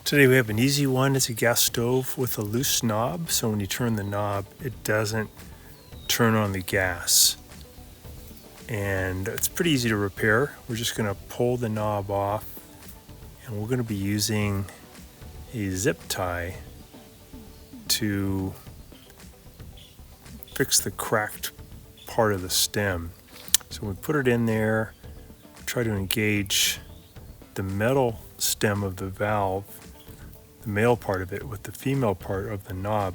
Today we have an easy one. It's a gas stove with a loose knob, so when you turn the knob, it doesn't turn on the gas. And it's pretty easy to repair. We're just going to pull the knob off, and we're going to be using a zip tie to fix the cracked part of the stem. So we put it in there, try to engage the metal stem of the valve, the male part of it, with the female part of the knob,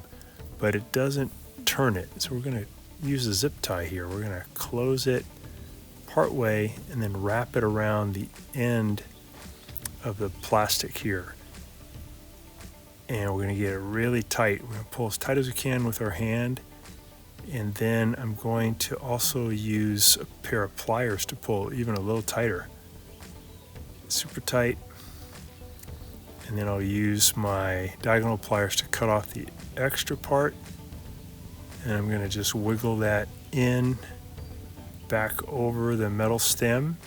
but it doesn't turn it. So we're going to use a zip tie here. We're going to close it part way and then wrap it around the end of the plastic here. And we're going to get it really tight. We're going to pull as tight as we can with our hand. And then I'm going to also use a pair of pliers to pull even a little tighter. Super tight. And then I'll use my diagonal pliers to cut off the extra part. And I'm going to just wiggle that in back over the metal stem.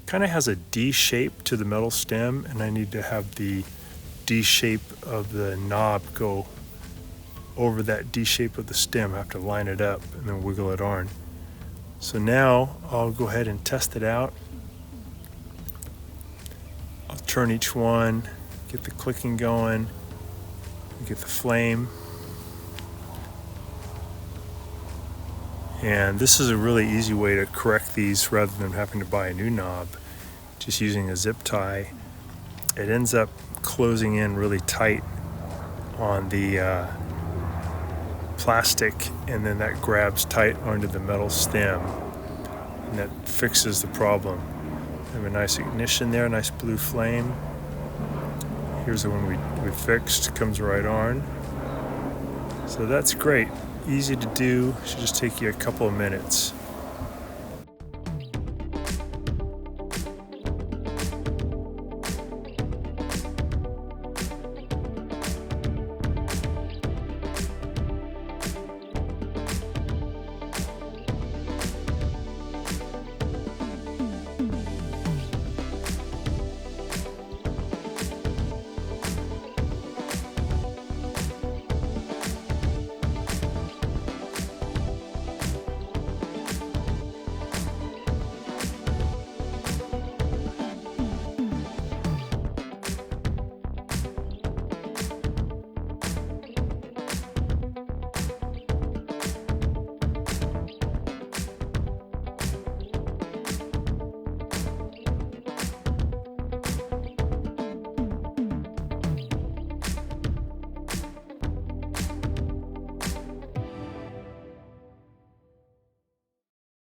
Kind of has a D shape to the metal stem, and I need to have the D shape of the knob go over that D shape of the stem. I have to line it up and then wiggle it on. So now I'll go ahead and test it out. I'll turn each one, get the clicking going, get the flame. And this is a really easy way to correct these rather than having to buy a new knob. Just using a zip tie. It ends up closing in really tight on the plastic, and then that grabs tight onto the metal stem, and that fixes the problem. We have a nice ignition there, nice blue flame. Here's the one we fixed, comes right on. So that's great, easy to do, should just take you a couple of minutes.